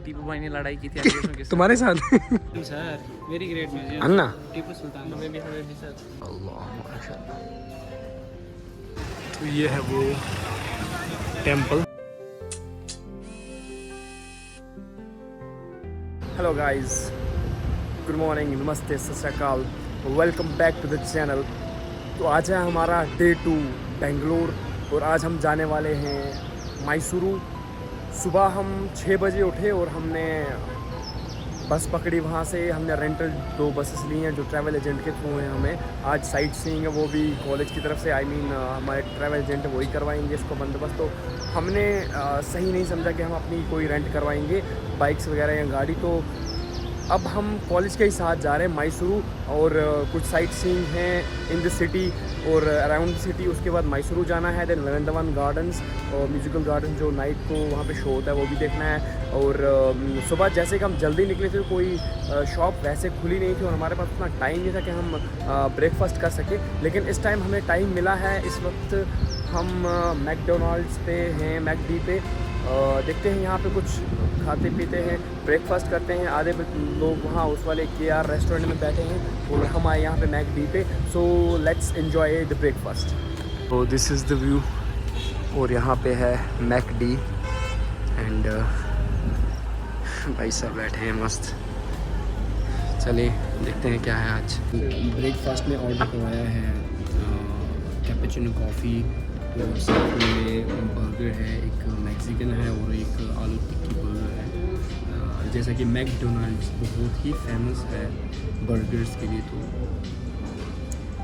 टीपू भाई ने लड़ाई की थी अंग्रेजों के साथ। तुम्हारे साथ? सर वेरी ग्रेट म्यूजियम अन्ना टीपू सुल्तान में भी हमें भी सर। अल्लाह माशाल्लाह। तो ये है वो temple. Hello guys, good morning, namaste, Sat Sri Akal, welcome back to the channel. तो आज है हमारा डे 2 बेंगलोर और आज हम जाने वाले हैं मैसूरू। सुबह हम 6 बजे उठे और हमने बस पकड़ी। वहाँ से हमने रेंटल 2 बसेस ली हैं जो ट्रैवल एजेंट के थ्रू हैं। हमें आज साइट सीइंग है, वो भी कॉलेज की तरफ से। हमारे ट्रैवल एजेंट वही करवाएंगे इसको बंदोबस्त। तो हमने सही नहीं समझा कि हम अपनी कोई रेंट करवाएंगे बाइक्स वगैरह या गाड़ी। तो अब हम कॉलेज के ही साथ जा रहे हैं मैसूरू और कुछ साइट सीइंग हैं इन द सिटी और अराउंड द सिटी। उसके बाद मैसूरू जाना है, देन वृंदावन गार्डन्स और म्यूजिकल गार्डन जो नाइट को वहाँ पे शो होता है वो भी देखना है। और सुबह जैसे कि हम जल्दी निकले थे, कोई शॉप वैसे खुली नहीं थी और हमारे पास उतना टाइम नहीं था कि हम ब्रेकफास्ट कर सके। लेकिन इस टाइम हमें टाइम मिला है। इस वक्त हम मैकडोनल्ड्स पे हैं, मैकडी पे। देखते हैं यहाँ पे कुछ खाते पीते हैं, ब्रेकफास्ट करते हैं। आधे लोग वहाँ उस वाले KR रेस्टोरेंट में बैठे हैं और हम आए यहाँ पे मैकडी पे। So let's enjoy the breakfast. तो दिस इज़ द व्यू और यहाँ पे है मैकडी एंड भाई साहब बैठे हैं मस्त। चलिए देखते हैं क्या है आज। ब्रेकफास्ट में ऑर्डर करवाया है कैपेचिनो कॉफ़ी और साथ में बर्गर है, एक मैक्सिकन है और एक आलू टिक्की बर्गर है। जैसा कि मैकडोनल्ड्स बहुत ही फेमस है बर्गर्स के लिए, तो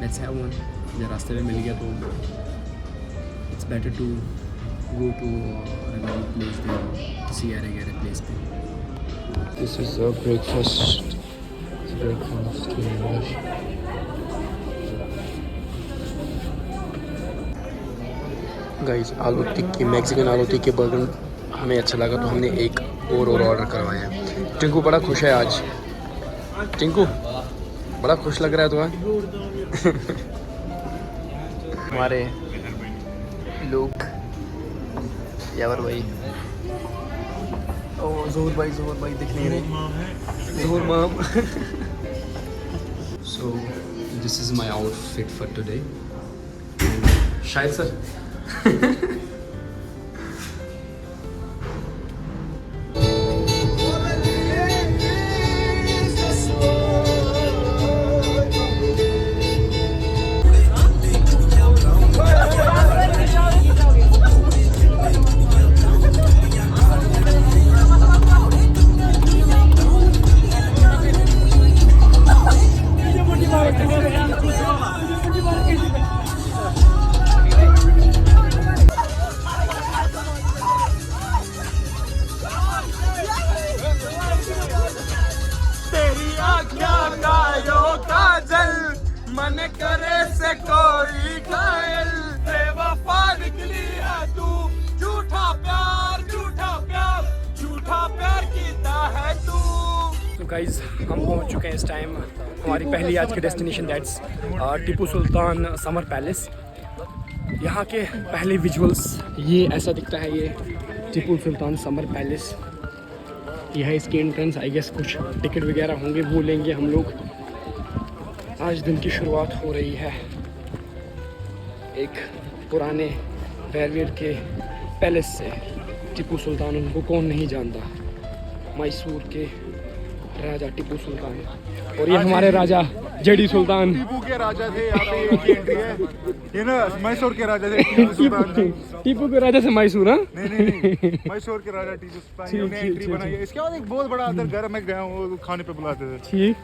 लेट्स हैव वन। जब रास्ते में मिल गया तो it's better to go to place than किसी अरे प्लेस पे। This is breakfast guys. Aloo tikki, Mexican आलू टिक्की बर्गर हमें अच्छा लगा तो हमने एक और ऑर्डर करवाया है। टिंकू बड़ा खुश है आज। टिंकू बड़ा खुश लग रहा है तुम्हें। हमारे लोग यावर भाई, ओ जोहर भाई दिख नहीं रहे। जोहर माम। So this is my outfit for today. शायद सर मन करे से कोई घायल, बेवफा निकली है तू, झूठा प्यार कीता है तू। तो गाइज हम पहुंच चुके हैं इस टाइम हमारी पहली आज की destination, that's Tipu Sultan summer palace. यहाँ के पहले विजुअल्स ये ऐसा दिखता है। ये टीपू सुल्तान समर पैलेस, यह है इसकी एंट्रेंस। आई गेस कुछ टिकट वगैरह होंगे, वो लेंगे हम लोग। आज दिन की शुरुआत हो रही है एक पुराने वेरवियर के पैलेस से। टीपू सुल्तान, उनको कौन नहीं जानता, मैसूर के राजा टीपू सुल्तान। और ये हमारे राजा जेडी सुल्तान। टीपू के राजा थे, यहाँ पे एक एंट्री है। ये ना मैसूर के राजा थे टीपू सुल्तान। टीपू के राजा से मैसूर? हाँ नहीं, मैसूर के राजा टीपू सुल्तान ने एंट्री बनाई है। इसके बाद एक बहुत बड़ा अंदर घर में गया हूँ, खाने पे बुलाते थे। ठीक,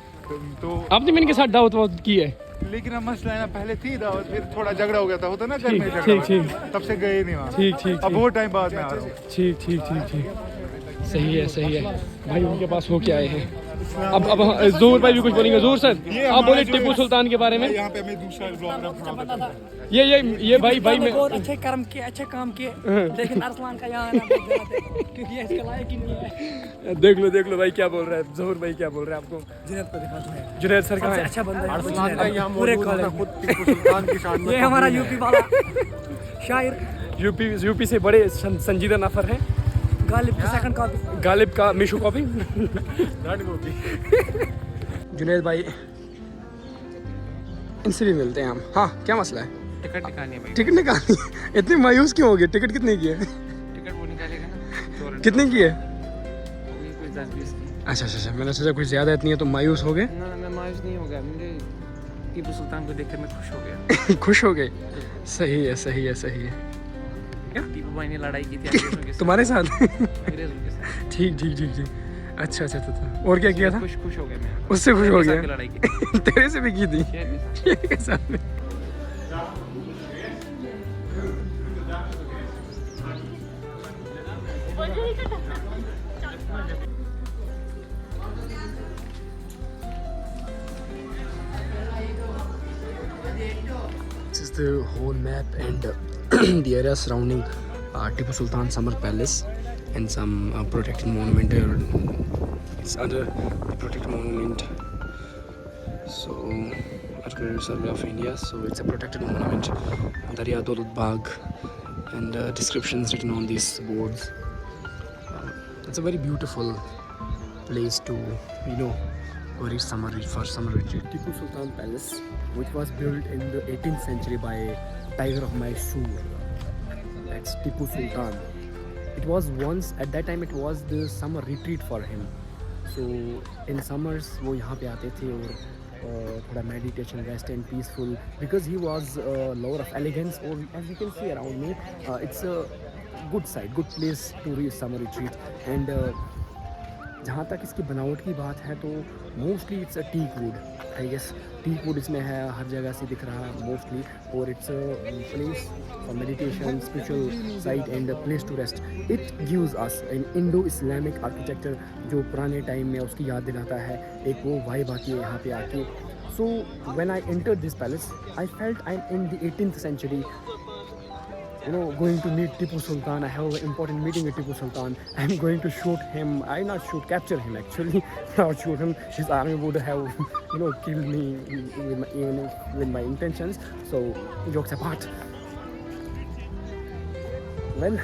तो आपने मैंने के साथ दावत की है, लेकिन अब मसला है ना, पहले थी दावत, फिर थोड़ा झगड़ा हो गया था, होता ना घर में ठीक, झगड़ा, तब से गए नहीं वहाँ। ठीक। अब बहुत टाइम बाद में आ रहा हूँ। ठीक। सही है भाई, उनके पास हो क्या आए हैं। अब जोहर भाई भी कुछ बोलेंगे। जोहर सर आप बोले टीपू सुल्तान के बारे में। यहाँ पे मैं दूसरा ब्लॉग ये भाई मैं बहुत अच्छे कर्म किए, अच्छे काम किए, लेकिन अरसलान का यहाँ क्योंकि इसके लायक ही नहीं है। देख लो भाई क्या बोल रहा है जोहर भाई, क्या बोल रहा है आपको। जुनैद को दिखाते हैं, जुनैद सर कहाँ है? अच्छा बंदा है अरसलान का यहाँ पूरे कॉलेज खुद टीपू सुल्तान की शान में। ये हमारा यूपी वाला शायर, यूपी से बड़े संजीदा नफर हैं। गालिब का सेकंड कॉपी। गालिब का मीशू कॉपी। जुनैद भाई इनसे भी मिलते हैं हम। हाँ क्या मसला है? टिकट निकालिए भाई। टिकट निकालनी है? इतनी मायूस क्यों हो गई? टिकट कितने की है? टिकट वो निकालेगा ना। कितने की है? कोई 10-20 की। अच्छा, मैंने सोचा कुछ ज़्यादा इतनी है तो मायूस हो गए। ना मैं मायूस नहीं हो गया, मुझे टीपू सुल्तान को देखकर मैं खुश हो गया। खुश हो गए? सही है। टीपू भाई ने लड़ाई की थी अंग्रेजों के साथ। तुम्हारे साथ? अंग्रेजों के साथ। ठीक। अच्छा तो और क्या किया था? खुश हो गया मैं। उससे खुश हो शेर के साथ गया? की लड़ाई की। तेरे से भी की थी? शेर के साथ। शेर के साथ में। This is the whole map and the area surrounding Tipu Sultan Summer Palace and some protected monument here. It's under the protected monument. So, Archaeological Survey of India. So it's a protected monument. Darya Daulat Bagh and descriptions written on these boards. It's a very beautiful place to for summer retreat. Tipu Sultan Palace, which was built in the 18th century by Tiger of Mysore. That's Tipu Sultan. It was once, at that time, it was the summer retreat for him. So in summers, वो यहाँ पे आते थे और थोड़ा meditation, rest and peaceful. Because he was a lover of elegance, or as you can see around me, it's a good site, good place to reach summer retreat. And जहाँ तक इसकी बनावट की बात है तो mostly it's a teak wood, I guess teak wood इसमें है, हर जगह से दिख रहा है मोस्टली. और it's a place for meditation, spiritual site and place to rest. It gives us an Indo Islamic architecture जो पुराने टाइम में उसकी याद दिलाता है. एक वो वाइब आती है यहाँ पे आके. So when I entered this palace I felt I am in the 18th century. Going to meet Tipu Sultan. I have an important meeting with Tipu Sultan. I'm going to shoot him. Capture him actually. Not shoot him. His army would have, killed me with my intentions. So, jokes apart. Well,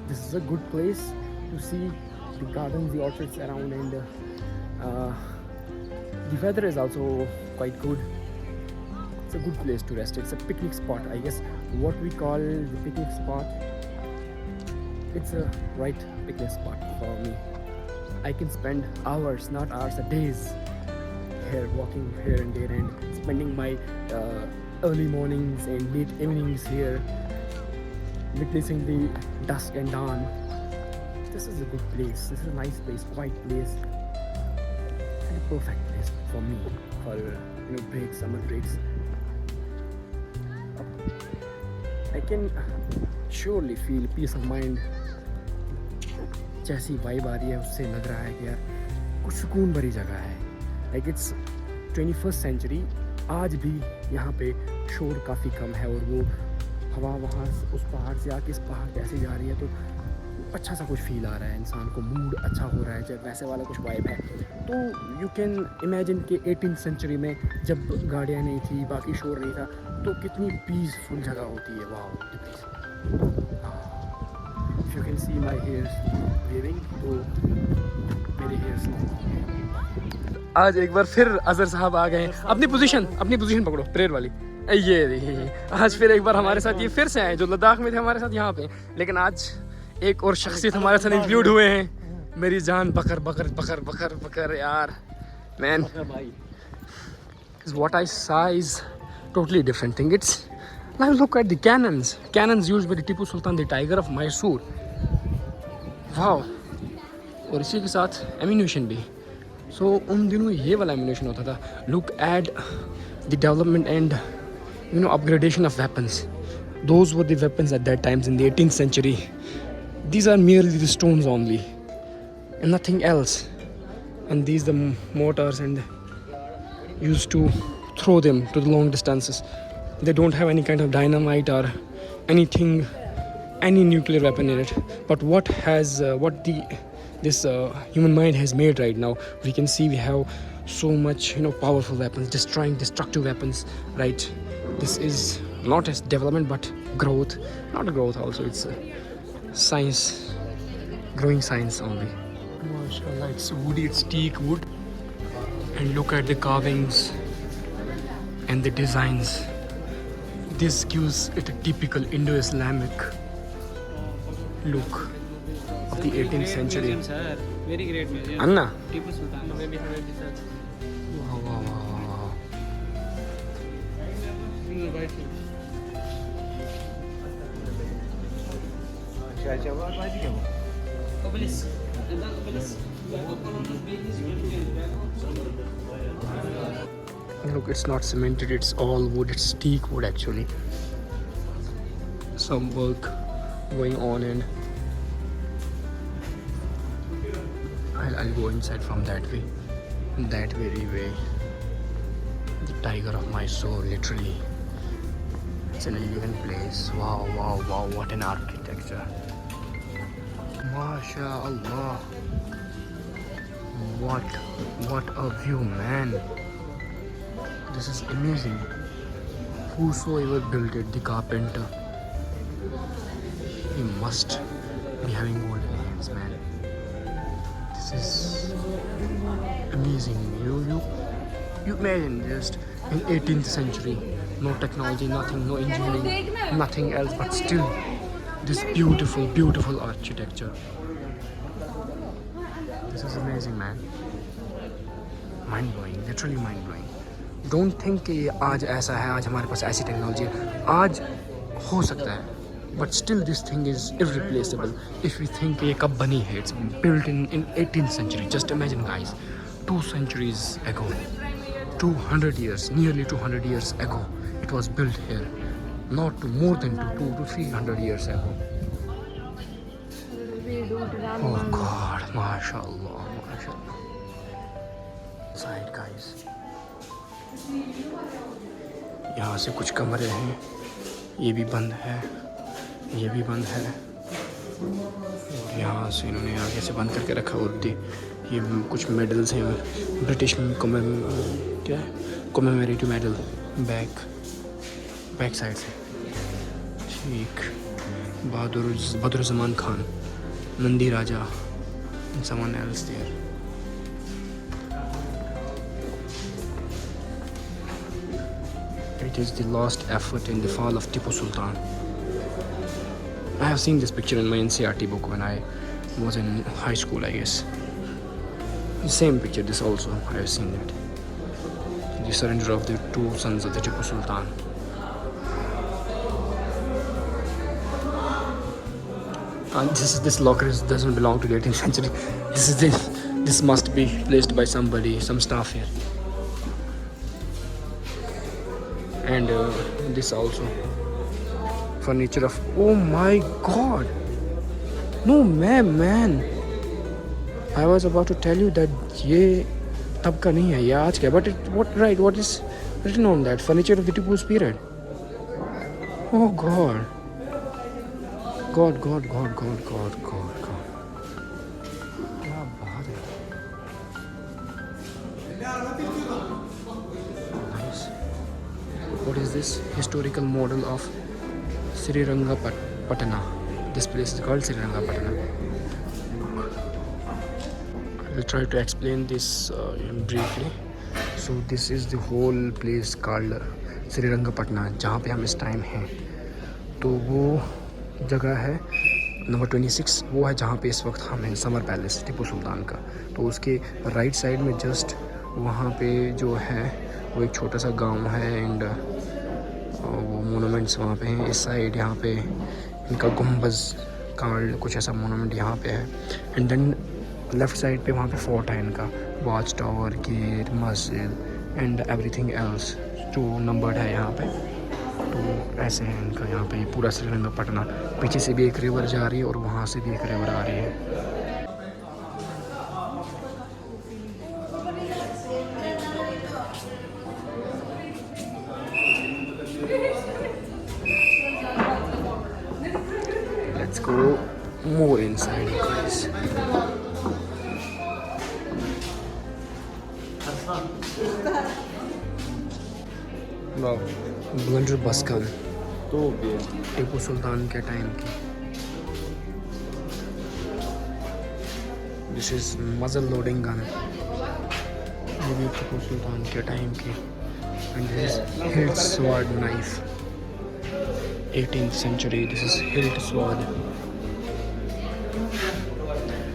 this is a good place to see the gardens, the orchards around, and the weather is also quite good. It's a good place to rest. It's a picnic spot, I guess. What we call the picnic spot, it's a right picnic spot for me. I can spend hours, not hours, days here, walking here and there and spending my early mornings and late evenings here, witnessing the dusk and dawn. This is a good place. This is a nice place, quiet place, and a perfect place for me for breaks, summer breaks. I can surely feel peace of mind. जैसी vibe आ रही है उससे लग रहा है कि यार कुछ सुकून भरी जगह है. Like it's 21st century. आज भी यहाँ पे शोर काफ़ी कम है और वो हवा वहाँ उस पहाड़ से आके इस पहाड़ पे ऐसे जा रही है तो अच्छा सा कुछ फील आ रहा है. इंसान को मूड अच्छा हो रहा है जब वैसे वाला कुछ वाइब है. तो यू कैन इमेजिन कि 18th century में जब गाड़ियाँ नहीं थी, बाकी शोर नहीं था, तो कितनी पीसफुल जगह होती है. वाह, you can see my hairs waving. तो मेरे हेयर्स आज एक बार फिर अजहर साहब आ गए. अपनी पोजीशन पकड़ो, प्रेयर वाली. ये आज फिर एक बार हमारे साथ ये फिर से आए जो लद्दाख में थे हमारे साथ यहाँ पे. लेकिन आज एक और शख्सियत हमारे साथ इंक्लूड हुए हैं. मेरी जान बकर यार, man. What I saw is totally different thing. It's now look at the cannons used by the Tipu Sultan, the Tiger of Mysore. Wow. और इसी के साथ एम्यूनेशन भी. सो उन दिनों ये वाला एम्यूनेशन होता था. Look at the development and upgradation of weapons. Those were the weapons at that times in the 18th century. These are merely the stones only and nothing else. And these the mortars and used to throw them to the long distances. They don't have any kind of dynamite or anything, any nuclear weapon in it. But what this human mind has made right now, we can see we have so much powerful weapons, destructive weapons, right? This is not as development but growth. Not growth also, it's science. growing signs only. MashaAllah, it's woody, it's teak wood. And look at the carvings and the designs. This gives it a typical Indo-Islamic look of the 18th century. Museum, sir. Very great museum. Anna? Tipu Sultan. Maybe 100 research. Wow, wow, wow, wow. Obelisk. And that obelisk. Look, it's not cemented, it's all wood, it's teak wood actually. Some work going on, and I'll go inside from that way. That very way. The tiger of my soul, literally. It's an elegant place. Wow, wow, wow, what an architecture. MashaAllah. What a view, man. This is amazing. Whosoever built it, the carpenter, he must be having golden hands, man. This is amazing. You imagine just in 18th century, no technology, nothing, no engineering, nothing else, but still this beautiful, beautiful architecture. This is amazing, man. Mind blowing, literally mind blowing. Don't think कि आज ऐसा है, आज हमारे पास ऐसी technology है. आज हो सकता है, but still this thing is irreplaceable. If we think ये कब बनी है, it's built in 18th century. Just imagine, guys, 2 centuries ago, 200 years, nearly 200 years ago, it was built here. Not more than 200 to 300 years ago. Oh God, MashaAllah, MashaAllah. Side, guys. यहाँ से कुछ कमरे हैं, ये भी बंद है, ये भी बंद है, और यहाँ से इन्होंने आगे से बंद करके रखा. और ये कुछ मेडल्स हैं, ब्रिटिश क्या है, कमेमोरेटिव मेडल, बैक साइड से. ठीक. बहादुर खान, नंदी राजा, and someone else there. It is the last effort in the fall of Tipu Sultan. I have seen this picture in my NCERT book when I was in high school, I guess. The same picture, this also, I have seen that. The surrender of the 2 sons of the Tipu Sultan. And this locker doesn't belong to the 18th century. This must be placed by somebody, some staff here. And this also furniture of, oh my God, no man, I was about to tell you that ये तब का नहीं है, ये आज का. But what is written on that? Furniture of the Tipu's period. Oh God. God. क्या बात है. Nice. What is this? Historical model of Srirangapatna. This place is called Srirangapatna. I will try to explain this briefly. So this is the whole place called Srirangapatna, जहाँ पे हम इस time हैं. तो वो जगह है नंबर 26, वो है जहाँ पे इस वक्त हम हैं, समर पैलेस टीपू सुल्तान का. तो उसके राइट साइड में जस्ट वहाँ पे जो है वो एक छोटा सा गांव है, एंड वो मोनूमेंट्स वहाँ पे हैं. इस साइड यहाँ पे इनका गुम्बज का कुछ ऐसा मोनूमेंट यहाँ पे है. एंड देन लेफ़्ट साइड पे वहाँ पे फोर्ट है इनका, वॉच टावर, गेट, मस्जिद एंड एवरीथिंग एल्स जो नंबर्ड है यहाँ पे. तो ऐसे है इनका यहाँ पे पूरा श्रीरंगपटना. पीछे से भी एक रिवर जा रही है और वहाँ से भी एक रिवर आ रही है. Let's go more inside, guys. Wow. Blunderbuss बसकन तो टीपू सुल्तान के टाइम की. This is muzzle loading gun, ये भी टीपू सुल्तान के टाइम की। And this is hilt sword knife, 18th century. This is hilt sword.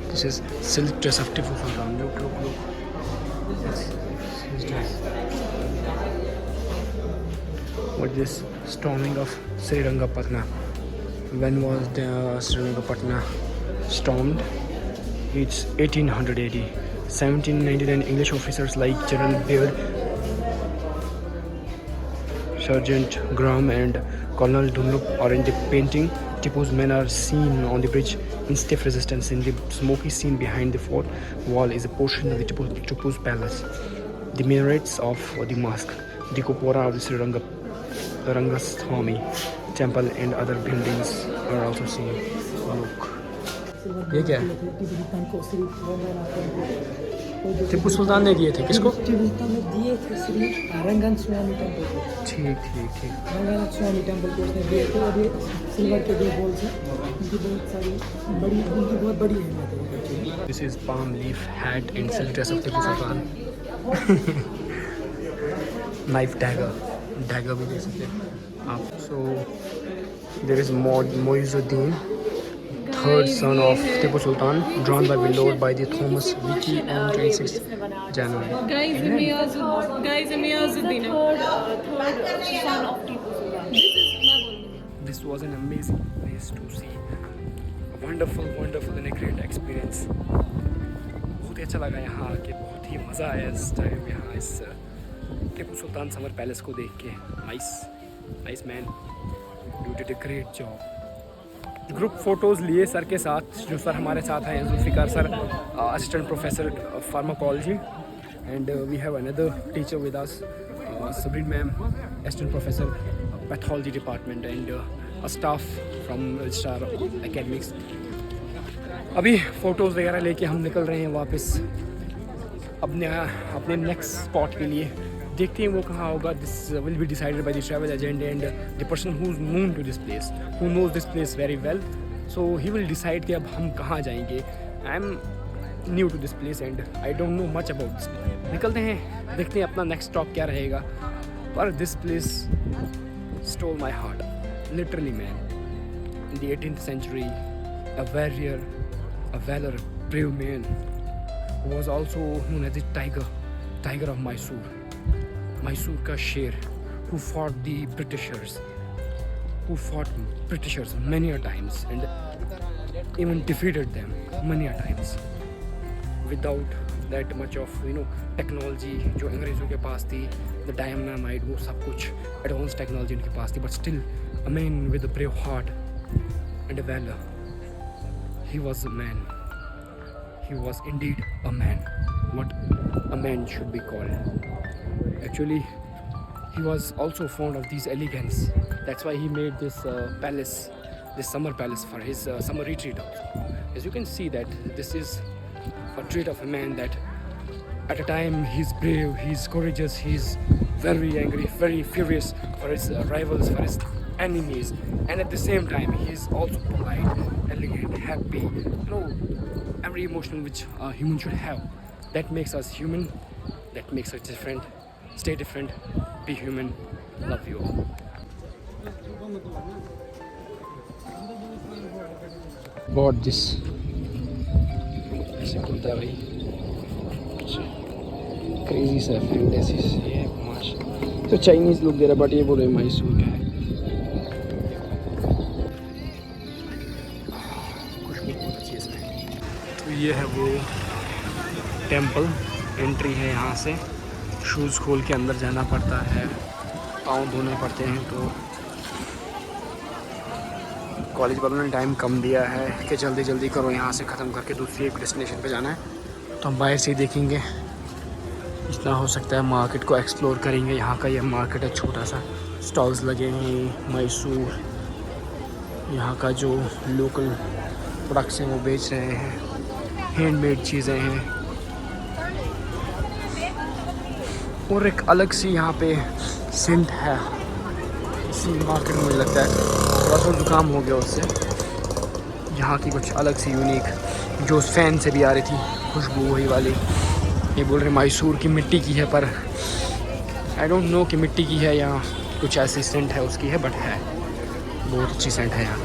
This is silk dress of Tipu Sultan. Look. This is his dress. What is this? Storming of Srirangapatna. When was the Srirangapatna stormed? It's 1880. 1799 English officers like General Baird, Sergeant Graham and Colonel Dunlop are in the painting. Tipu's men are seen on the bridge in stiff resistance. In the smoky scene behind the fort wall is a portion of the Tipu's palace. The minarets of the mosque, the Kupora of the Rangaswamy temple and other buildings are also seen. Look. ये क्या है? टिपू सुल्तान ने दिए थे किसको? टिपू सुल्तान ने दिए थे श्री रंगस्वामी टेम्पल को। ठीक। रंगस्वामी टेम्पल को उसने दिए थे, और ये सिल्वर के 2 बॉल्स हैं, उनकी बहुत बड़ी अहमियत है। This is palm leaf hat and silk dress of Tipu Sultan. Knife dagger भी दे सकते हैं आप। So there is Moizuddin, third son of Tipu Sultan, drawn by beloved by the Thomas Wiki on 26th January. Guys, Miyazuddin. Third son of Tipu Sultan. This was an amazing place to see. A wonderful and a great experience. बहुत ही अच्छा लगा यहाँ आके, बहुत ही मज़ा आया इस time यहाँ इस टिपू सुल्तान समर पैलेस को देख के। Nice man, you did a great job. Group photos लिए सर के साथ, जो सर हमारे साथ हैं Zulfikar sir, assistant professor pharmacology, and we have another teacher with us, Sabreen ma'am, assistant professor pathology department, and a staff from registrar academics. अभी photos वगैरह लेके हम निकल रहे हैं वापस अपने नेक्स्ट स्पॉट के लिए। देखते हैं वो कहाँ होगा। This will be decided by the travel agent and the person who is known to this place, who knows this place very well, so he will decide कि अब हम कहाँ जाएंगे। I am new to this place and I don't know much about this place. निकलते हैं, देखते हैं अपना नेक्स्ट स्टॉप क्या रहेगा। पर this place stole my heart literally man. In the 18th century, a warrior, a valor, brave man who was also known as the tiger of Mysore ka sher, who fought the Britishers many a times and even defeated them many a times without that much of technology जो अंग्रेज़ों के पास थी, the dynamite, वो सब कुछ advanced technology उनके पास थी, but still a man with a brave heart and a valor. He was a man. He was indeed a man. What a man should be called. Actually, he was also fond of these elegance. That's why he made this palace, this summer palace for his summer retreat also. As you can see that this is a trait of a man that at a time he's brave, he's courageous, he's very angry, very furious for his rivals, for his enemies, and at the same time he's also polite, elegant, happy, every emotion which a human should have. That makes us human, that makes us different. Stay different, be human, love you all. Bought this. ऐसे खुलता है भाई, crazy सा fantasy ये है कुमाश। तो Chinese look दे रहा, but ये बोल रहे मैसूर का है। खुशबू बहुत अच्छी है इसमें। तो ये है वो टेंपल, एंट्री है यहाँ से। शूज़ खोल के अंदर जाना पड़ता है, पाँव धोने पड़ते हैं। तो कॉलेज वालों ने टाइम कम दिया है कि जल्दी जल्दी करो, यहाँ से ख़त्म करके दूसरी एक डेस्टिनेशन पे जाना है। तो हम बाहर से ही देखेंगे, जितना हो सकता है मार्केट को एक्सप्लोर करेंगे। यहाँ का ये मार्केट है, छोटा सा स्टॉल्स लगे हैं। मैसूर यहाँ का जो लोकल प्रोडक्ट्स हैं वो बेच रहे हैं, हैंडमेड चीज़ें हैं। और एक अलग सी यहाँ पे सेंट है इसी मार्केट में, मुझे लगता है थोड़ा सा जुकाम हो गया उससे। यहाँ की कुछ अलग सी यूनिक जो उस फैन से भी आ रही थी खुशबू वही वाली। ये बोल रहे मैसूर की मिट्टी की है, पर आई डोंट नो कि मिट्टी की है या कुछ ऐसी सेंट है उसकी है, बट है बहुत अच्छी सेंट है यहाँ।